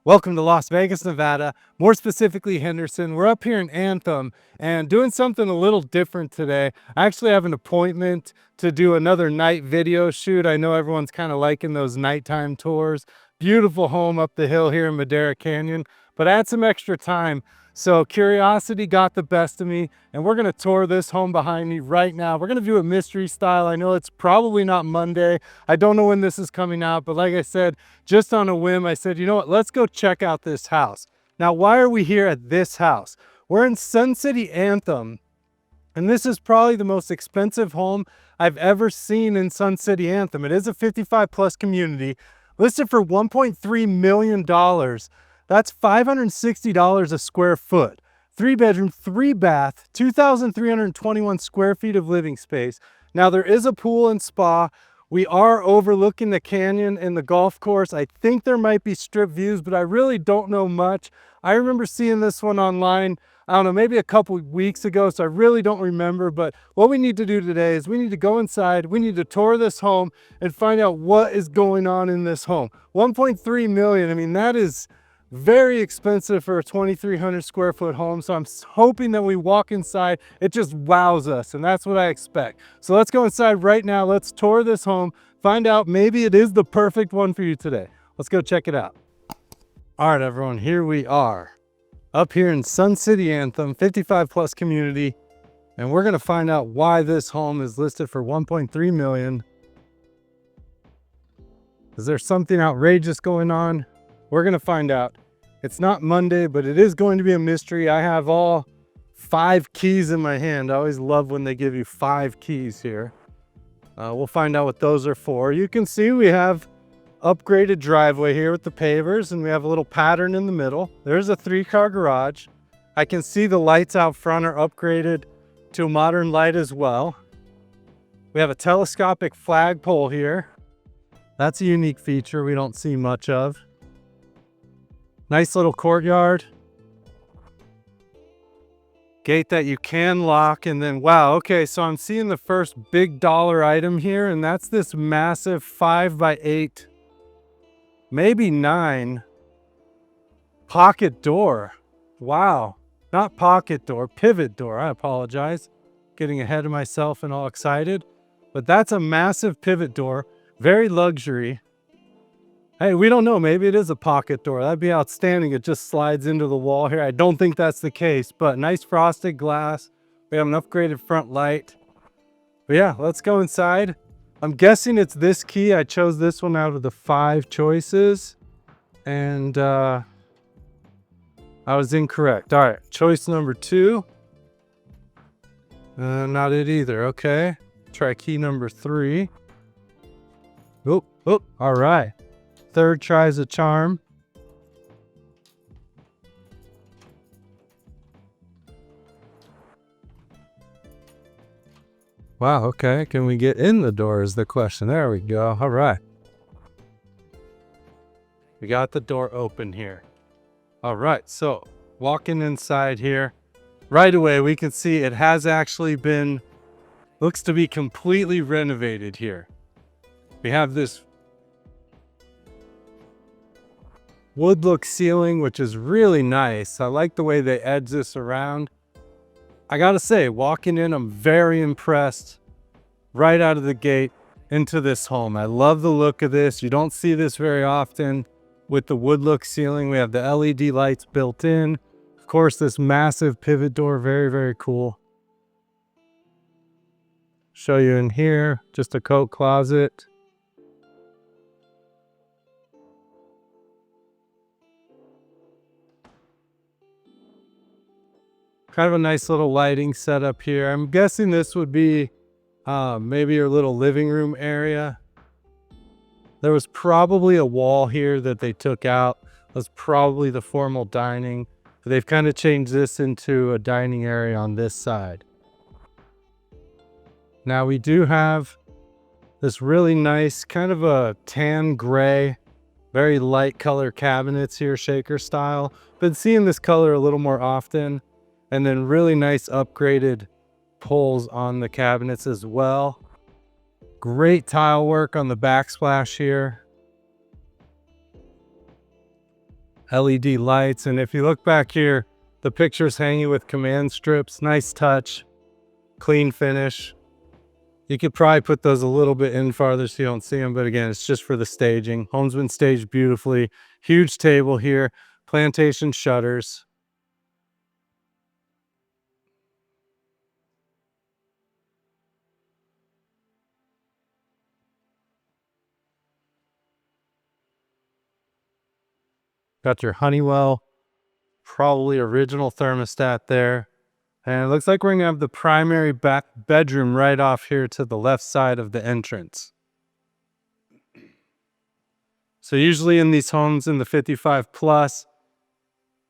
Welcome to Las Vegas, Nevada, more specifically Henderson. We're up here in Anthem and doing something a little different today. I actually have an appointment to do another night video shoot. I know everyone's kind of liking those nighttime tours. Beautiful home up the hill here in Madera Canyon, but I had some extra time. So curiosity got the best of me, and we're gonna tour this home behind me right now. We're gonna do it mystery style. I know it's probably not Monday. I don't know when this is coming out, but like I said, just on a whim, I said, you know what, let's go check out this house. Now, why are we here at this house? We're in Sun City, Anthem, and this is probably the most expensive home I've ever seen in Sun City, Anthem. It is a 55 plus community, listed for $1.3 million. That's $560 a square foot. 3-bedroom, 3-bath, 2,321 square feet of living space. Now there is a pool and spa. We are overlooking the canyon and the golf course. I think there might be strip views, but I really don't know much. I remember seeing this one online, I don't know, maybe a couple weeks ago, so I really don't remember. But what we need to do today is we need to go inside, we need to tour this home and find out what is going on in this home. 1.3 million, I mean, that is very expensive for a 2,300 square foot home. So I'm hoping that we walk inside, it just wows us, and that's what I expect. So let's go inside right now. Let's tour this home, find out maybe it is the perfect one for you today. Let's go check it out. All right, everyone, here we are up here in Sun City, Anthem, 55 plus community. And we're gonna find out why this home is listed for 1.3 million. Is there something outrageous going on? We're gonna find out. It's not Monday, but it is going to be a mystery. I have all 5 keys in my hand. I always love when they give you 5 keys here. We'll find out what those are for. You can see we have upgraded driveway here with the pavers, and we have a little pattern in the middle. There's a 3-car garage. I can see the lights out front are upgraded to a modern light as well. We have a telescopic flagpole here. That's a unique feature we don't see much of. Nice little courtyard. Gate that you can lock, and then, wow, okay, so I'm seeing the first big dollar item here, and that's this massive 5x8, maybe 9 pocket door. Wow, not pocket door, pivot door. I apologize. Getting ahead of myself and all excited. But that's a massive pivot door, very luxury. Hey, we don't know. Maybe it is a pocket door. That'd be outstanding. It just slides into the wall here. I don't think that's the case, but nice frosted glass. We have an upgraded front light. But yeah, let's go inside. I'm guessing it's this key. I chose this one out of the 5 choices, and I was incorrect. All right, choice number 2. Not it either. Okay, try key number 3. Oh, all right. 3rd tries a charm. Wow, okay. Can we get in the door is the question. There we go. All right. We got the door open here. All right, so walking inside here, right away we can see it has actually been, looks to be completely renovated here. We have this wood look ceiling, which is really nice. I like the way they edge this around. I gotta say, walking in, I'm very impressed right out of the gate into this home. I love the look of this. You don't see this very often with the wood look ceiling. We have the LED lights built in. Of course, this massive pivot door, very, very cool. Show you in here, just a coat closet. Kind of a nice little lighting setup here. I'm guessing this would be maybe your little living room area. There was probably a wall here that they took out. That's probably the formal dining. They've kind of changed this into a dining area on this side. Now we do have this really nice kind of a tan gray, very light color cabinets here, shaker style. Been seeing this color a little more often. And then really nice upgraded pulls on the cabinets as well. Great tile work on the backsplash here. LED lights. And if you look back here, the picture's hanging with command strips. Nice touch, clean finish. You could probably put those a little bit in farther so you don't see them, but again, it's just for the staging. Home's been staged beautifully. Huge table here, plantation shutters. Got your Honeywell, probably original thermostat there. And it looks like we're gonna have the primary back bedroom right off here to the left side of the entrance. So usually in these homes in the 55 plus,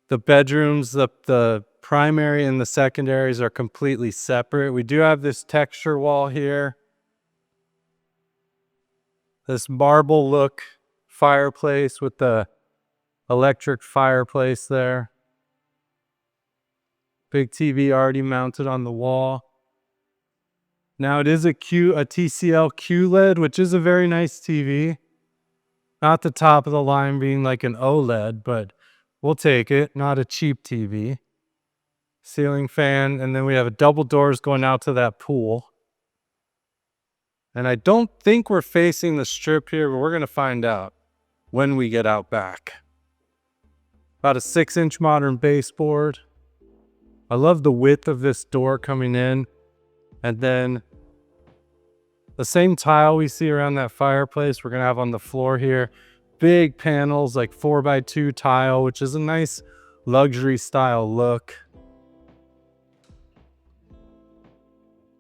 the bedrooms, the primary and the secondaries are completely separate. We do have this texture wall here. This marble look fireplace with the electric fireplace there. Big TV already mounted on the wall. Now it is a TCL QLED, which is a very nice TV. Not the top of the line being like an OLED, but we'll take it. Not a cheap TV. Ceiling fan, and then we have double doors going out to that pool. And I don't think we're facing the strip here, but we're gonna find out when we get out back. About a 6-inch modern baseboard. I love the width of this door coming in. And then the same tile we see around that fireplace, we're gonna have on the floor here. Big panels, like 4x2 tile, which is a nice luxury style look.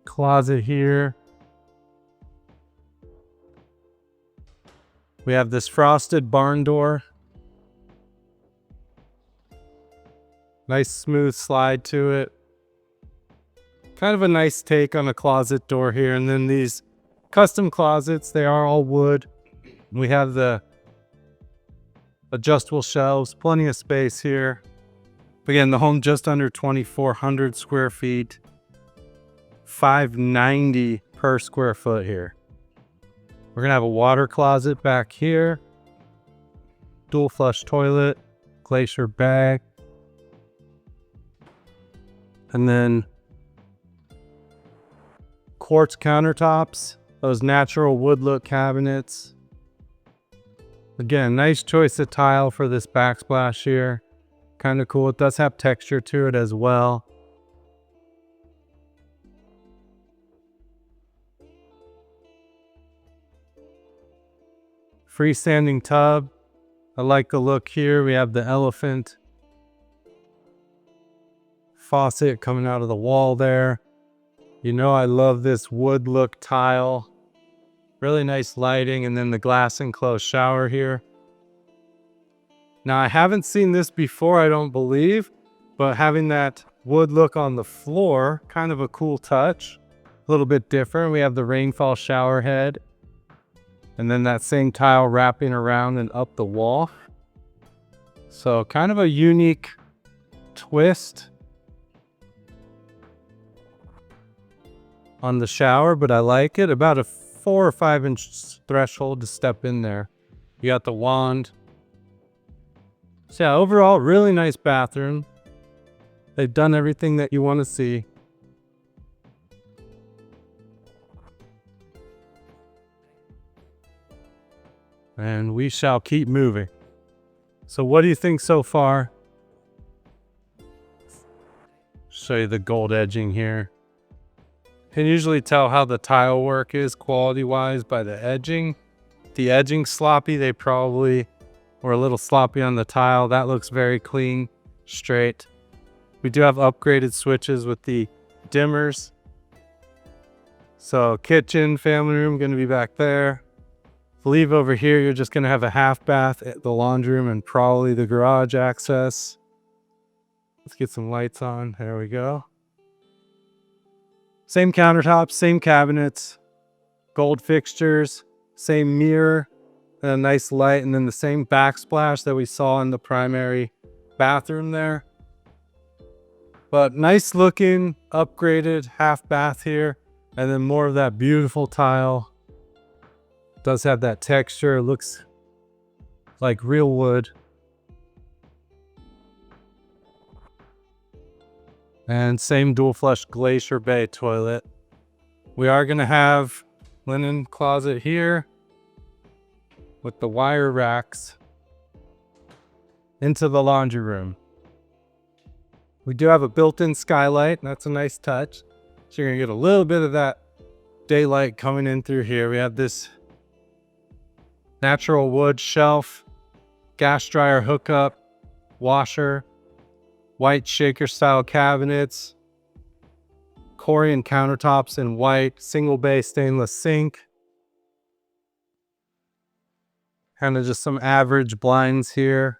Closet here. We have this frosted barn door. Nice smooth slide to it. Kind of a nice take on a closet door here. And then these custom closets, they are all wood. We have the adjustable shelves, plenty of space here. Again, the home just under 2,400 square feet. $590 per square foot here. We're gonna have a water closet back here. Dual flush toilet, glacier bag. And then quartz countertops, those natural wood look cabinets. Again, nice choice of tile for this backsplash here. Kind of cool. It does have texture to it as well. Freestanding tub. I like the look here. We have the elephant faucet coming out of the wall there. You know I love this wood look tile. Really nice lighting, and then the glass enclosed shower here. Now I haven't seen this before, I don't believe, but having that wood look on the floor, kind of a cool touch. A little bit different. We have the rainfall shower head, and then that same tile wrapping around and up the wall. So kind of a unique twist on the shower, but I like it. About a 4 or 5 inch threshold to step in there. You got the wand. So yeah, overall, really nice bathroom. They've done everything that you want to see. And we shall keep moving. So what do you think so far? Show you the gold edging here. Can usually tell how the tile work is quality wise by the edging. The edging sloppy, they probably were a little sloppy on the tile. That looks very clean, straight. We do have upgraded switches with the dimmers. So kitchen, family room, gonna be back there. I believe over here, you're just gonna have a half bath, the laundry room, and probably the garage access. Let's get some lights on, there we go. Same countertops, same cabinets, gold fixtures, same mirror, and a nice light, and then the same backsplash that we saw in the primary bathroom there. But nice looking, upgraded half bath here, and then more of that beautiful tile. Does have that texture, looks like real wood. And same dual flush glacier bay toilet. We are going to have linen closet here with the wire racks into the laundry room. We do have a built-in skylight. That's a nice touch. So you're going to get a little bit of that daylight coming in through here. We have this natural wood shelf, gas dryer hookup, washer, white shaker style cabinets, Corian countertops in white, single bay stainless sink. Kind of just some average blinds here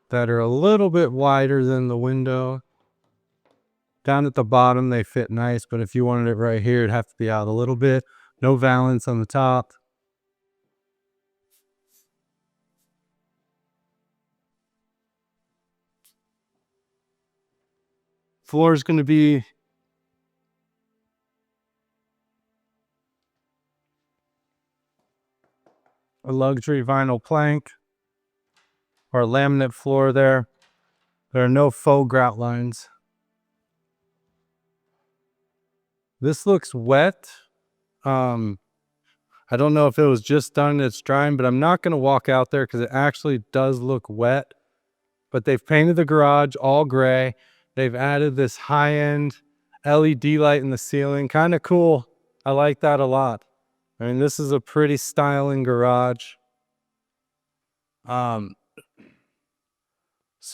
that are a little bit wider than the window. Down at the bottom, they fit nice, but if you wanted it right here, it'd have to be out a little bit. No valance on the top. Floor is going to be a luxury vinyl plank or a laminate floor there. There are no faux grout lines. This looks wet. I don't know if it was just done and it's drying, but I'm not going to walk out there because it actually does look wet. But they've painted the garage all gray. They've added this high-end LED light in the ceiling. Kind of cool. I like that a lot. I mean, this is a pretty styling garage. So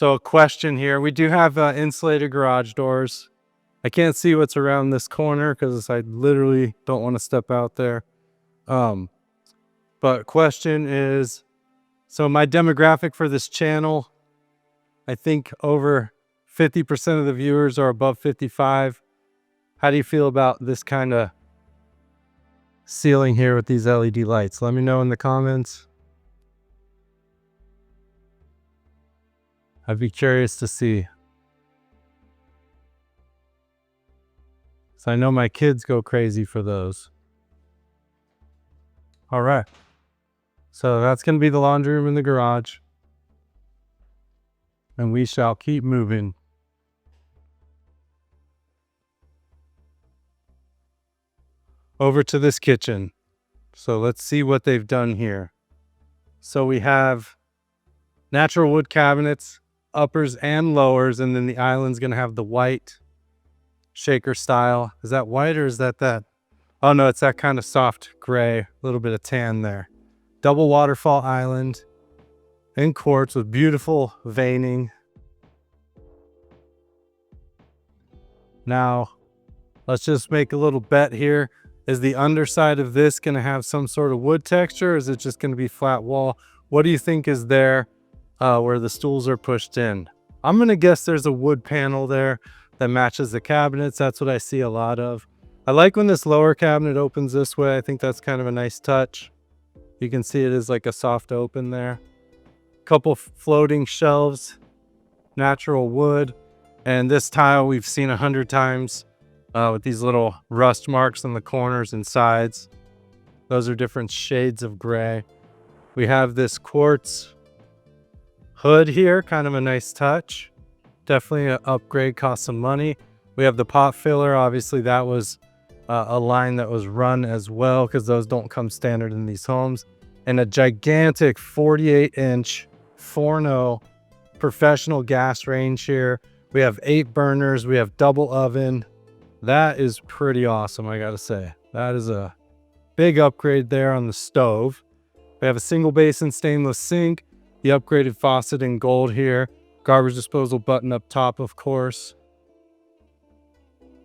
a question here. We do have insulated garage doors. I can't see what's around this corner because I literally don't want to step out there. But question is, so my demographic for this channel, I think over 50% of the viewers are above 55. How do you feel about this kind of ceiling here with these LED lights? Let me know in the comments. I'd be curious to see. So I know my kids go crazy for those. All right. So that's going to be the laundry room in the garage. And we shall keep moving. Over to this kitchen. So let's see what they've done here. So we have natural wood cabinets, uppers and lowers, and then the island's going to have the white shaker style. Is that white or is that? Oh no, it's that kind of soft gray, a little bit of tan there. Double waterfall island in quartz with beautiful veining. Now, let's just make a little bet here. Is the underside of this going to have some sort of wood texture, or is it just going to be flat wall? What do you think is there where the stools are pushed in? I'm going to guess there's a wood panel there that matches the cabinets. That's what I see a lot of. I like when this lower cabinet opens this way. I think that's kind of a nice touch. You can see it is like a soft open there. Couple floating shelves, natural wood. And this tile we've seen 100 times with these little rust marks on the corners and sides. Those are different shades of gray. We have this quartz hood here, kind of a nice touch. Definitely an upgrade, cost some money. We have the pot filler. Obviously that was a line that was run as well because those don't come standard in these homes. And a gigantic 48-inch Forno professional gas range here. We have 8 burners. We have double oven. That is pretty awesome, I gotta say. That is a big upgrade there on the stove. We have a single basin stainless sink, the upgraded faucet in gold here, garbage disposal button up top, of course.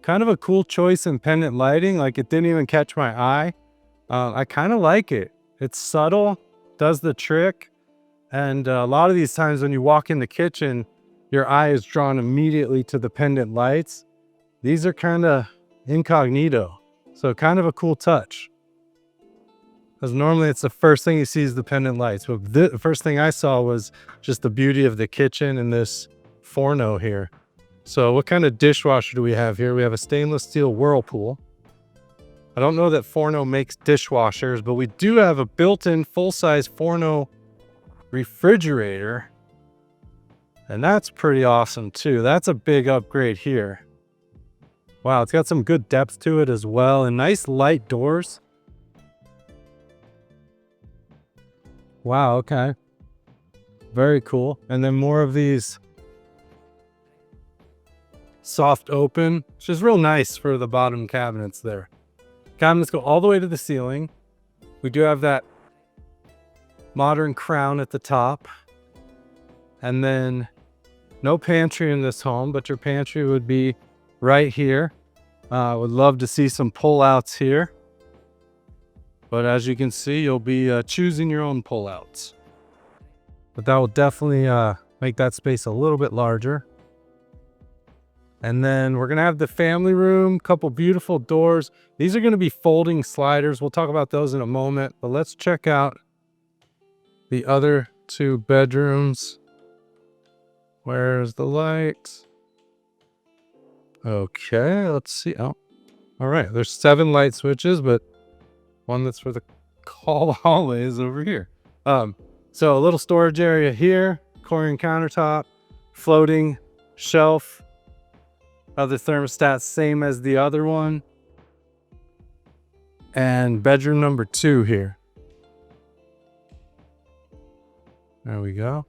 Kind of a cool choice in pendant lighting. Like, it didn't even catch my eye. I kind of like it. It's subtle, does the trick. And a lot of these times when you walk in the kitchen, your eye is drawn immediately to the pendant lights. These are kind of incognito. So kind of a cool touch. Because normally it's the first thing you see is the pendant lights. But the first thing I saw was just the beauty of the kitchen and this Forno here. So what kind of dishwasher do we have here? We have a stainless steel Whirlpool. I don't know that Forno makes dishwashers, but we do have a built-in full-size Forno refrigerator. And that's pretty awesome too. That's a big upgrade here. Wow, it's got some good depth to it as well, and nice light doors. Wow, okay. Very cool. And then more of these soft open, which is real nice for the bottom cabinets there. Cabinets go all the way to the ceiling. We do have that modern crown at the top. And then no pantry in this home, but your pantry would be right here. Would love to see some pull-outs here. But as you can see, you'll be choosing your own pull-outs. But that will definitely make that space a little bit larger. And then we're gonna have the family room, couple beautiful doors. These are gonna be folding sliders. We'll talk about those in a moment, but let's check out the other two bedrooms. Where's the light? Okay, let's see. Oh, all right. There's 7 light switches, but one that's for the hallway is over here. So a little storage area here, Corian countertop, floating shelf. Other thermostat, same as the other one. And bedroom number 2 here. There we go.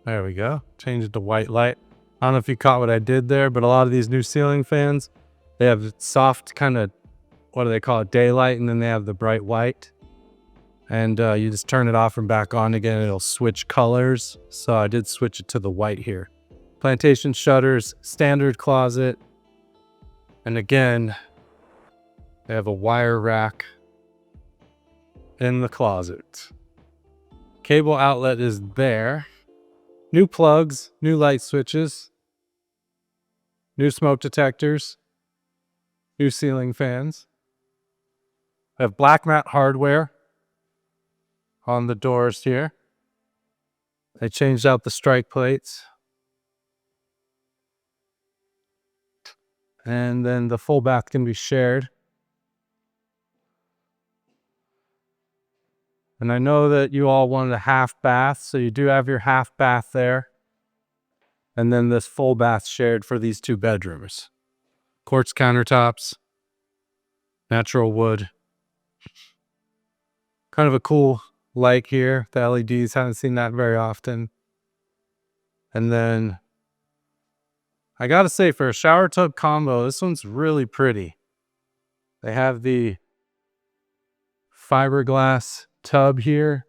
There we go. Change it to white light. I don't know if you caught what I did there, but a lot of these new ceiling fans, they have soft kind of, what do they call it, daylight, and then they have the bright white. And you just turn it off and back on again, it'll switch colors. So I did switch it to the white here. Plantation shutters, standard closet. And again, they have a wire rack in the closet. Cable outlet is there. New plugs, new light switches, new smoke detectors, new ceiling fans. We have black mat hardware on the doors here. They changed out the strike plates. And then the full bath can be shared. And I know that you all wanted a half bath, so you do have your half bath there. And then this full bath shared for these 2 bedrooms. Quartz countertops, natural wood. Kind of a cool light here. The LEDs, haven't seen that very often. And then I gotta say, for a shower tub combo, this one's really pretty. They have the fiberglass tub here.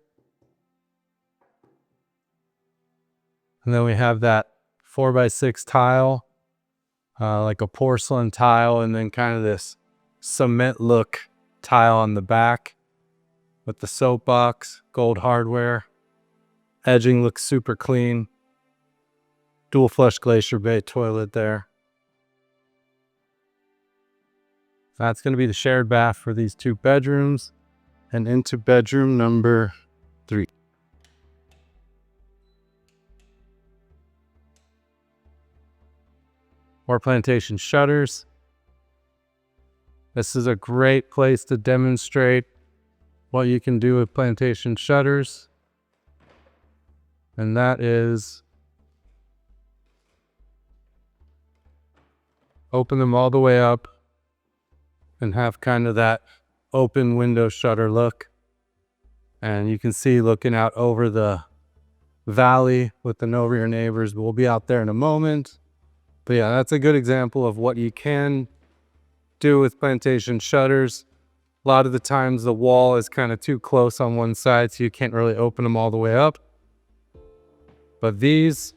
And then we have that 4x6 tile, like a porcelain tile, and then kind of this cement look tile on the back with the soapbox, gold hardware. Edging looks super clean. Dual flush glacier bay toilet there. That's going to be the shared bath for these 2 bedrooms. And into bedroom number 3. More plantation shutters. This is a great place to demonstrate what you can do with plantation shutters. And that is open them all the way up and have kind of that open window shutter look. And you can see looking out over the valley with the no rear neighbors. We'll be out there in a moment. But yeah, that's a good example of what you can do with plantation shutters. A lot of the times the wall is kind of too close on one side, so you can't really open them all the way up. But these,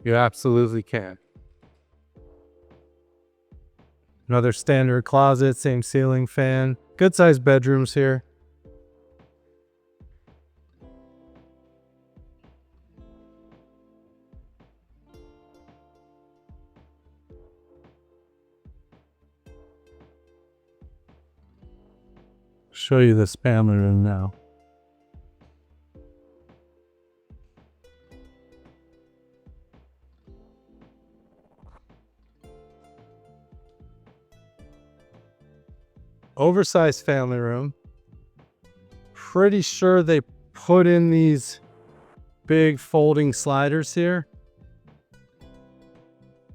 you absolutely can. Another standard closet, same ceiling fan. Good sized bedrooms here. Show you this family room now. Oversized family room. Pretty sure they put in these big folding sliders here,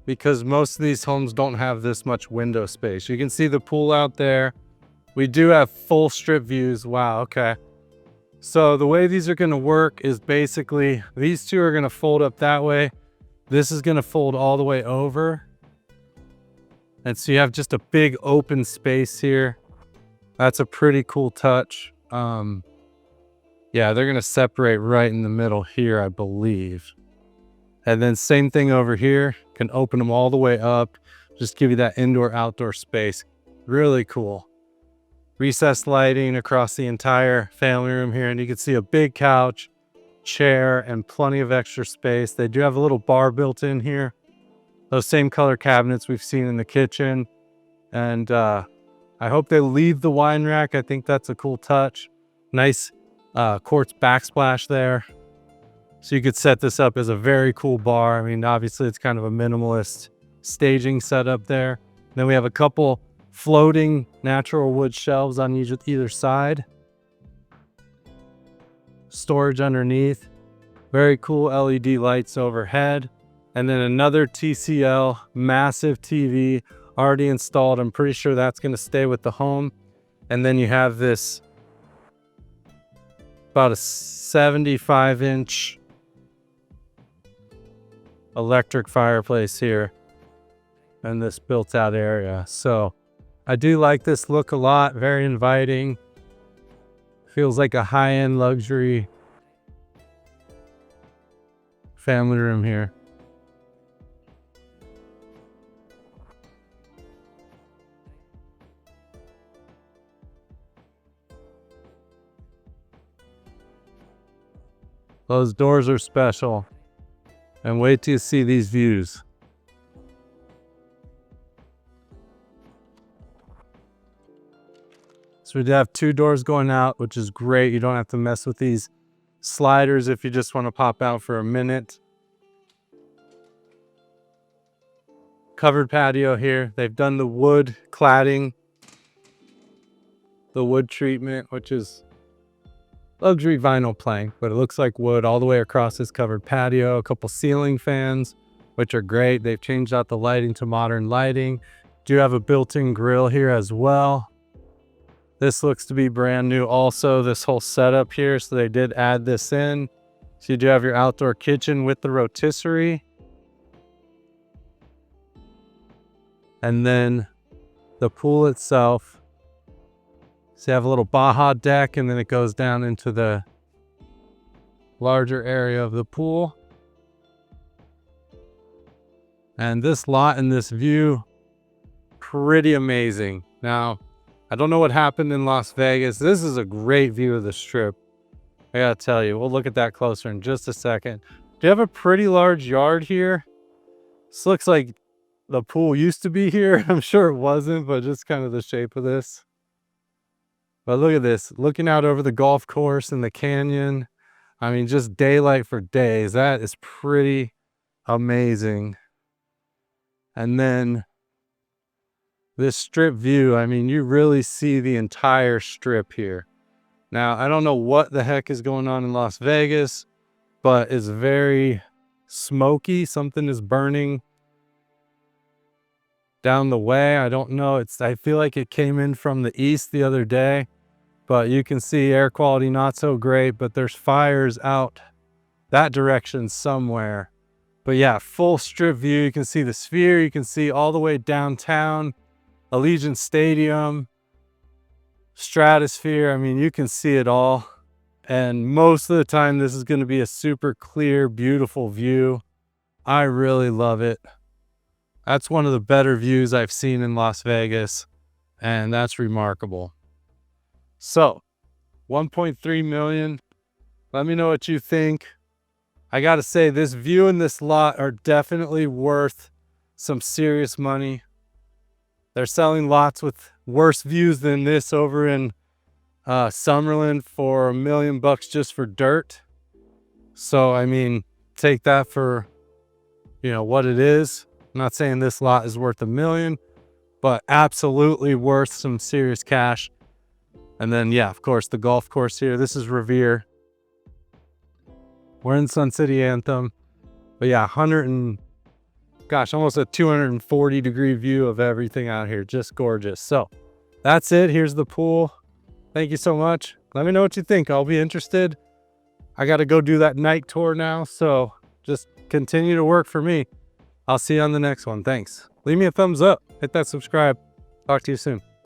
because most of these homes don't have this much window space. You can see the pool out there. We do have full strip views. Wow, okay. So the way these are gonna work is basically these two are gonna fold up that way. This is gonna fold all the way over. And so you have just a big open space here. That's a pretty cool touch. Yeah, they're gonna separate right in the middle here, I believe. And then same thing over here, can open them all the way up. Just give you that indoor outdoor space. Really cool. Recessed lighting across the entire family room here. And you can see a big couch, chair, and plenty of extra space. They do have a little bar built in here. Those same color cabinets we've seen in the kitchen. And I hope they leave the wine rack. I think that's a cool touch. Nice quartz backsplash there. So you could set this up as a very cool bar. I mean, obviously it's kind of a minimalist staging setup there. Then we have a couple floating natural wood shelves on either side. Storage underneath. Very cool LED lights overhead. And then another TCL massive TV already installed. I'm pretty sure that's going to stay with the home. And then you have this about a 75-inch electric fireplace here in this built out area. So I do like this look a lot. Very inviting. Feels like a high-end luxury family room here. Those doors are special. And wait till you see these views. So we have two doors going out, which is great. You don't have to mess with these sliders if you just want to pop out for a minute. Covered patio here. They've done the wood cladding, the wood treatment, which is luxury vinyl plank, but it looks like wood all the way across this covered patio. A couple ceiling fans, which are great. They've changed out the lighting to modern lighting. Do have a built-in grill here as well. This looks to be brand new also, this whole setup here. So they did add this in. So you do have your outdoor kitchen with the rotisserie. And then the pool itself. So you have a little Baja deck, and then it goes down into the larger area of the pool. And this lot and this view, pretty amazing. Now, I don't know what happened in Las Vegas. This is a great view of the strip. I gotta tell you, we'll look at that closer in just a second. Do you have a pretty large yard here? This looks like the pool used to be here. I'm sure it wasn't, but just kind of the shape of this. But look at this, looking out over the golf course and the canyon. I mean, just daylight for days. That is pretty amazing. And then this strip view, I mean, you really see the entire strip here. Now, I don't know what the heck is going on in Las Vegas, but it's very smoky. Something is burning down the way. I don't know. I feel like it came in from the east the other day, but you can see air quality not so great, but there's fires out that direction somewhere. But yeah, full strip view. You can see the Sphere. You can see all the way downtown, Allegiant Stadium, Stratosphere. I mean, you can see it all. And most of the time, this is going to be a super clear, beautiful view. I really love it. That's one of the better views I've seen in Las Vegas, and that's remarkable. So, 1.3 million. Let me know what you think. I gotta say, this view and this lot are definitely worth some serious money. They're selling lots with worse views than this over in Summerlin for $1 million just for dirt. So, I mean, take that for, what it is. I'm not saying this lot is worth $1 million, but absolutely worth some serious cash. And then, yeah, of course, the golf course here. This is Revere. We're in Sun City, Anthem. But yeah, almost a 240-degree view of everything out here. Just gorgeous. So that's it. Here's the pool. Thank you so much. Let me know what you think. I'll be interested. I got to go do that night tour now. So just continue to work for me. I'll see you on the next one. Thanks. Leave me a thumbs up. Hit that subscribe. Talk to you soon.